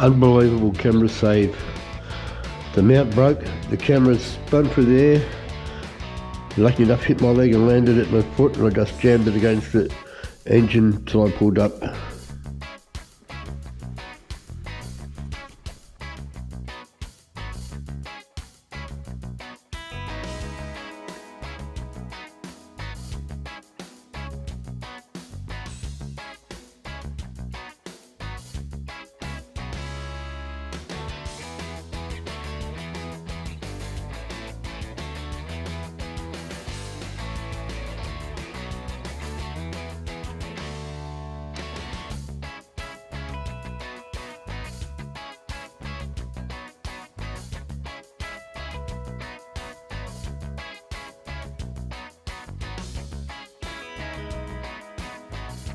Unbelievable camera save. The mount broke, the camera spun through the air. Lucky enough hit my leg and landed at my foot, and I just jammed it against the engine till I pulled up.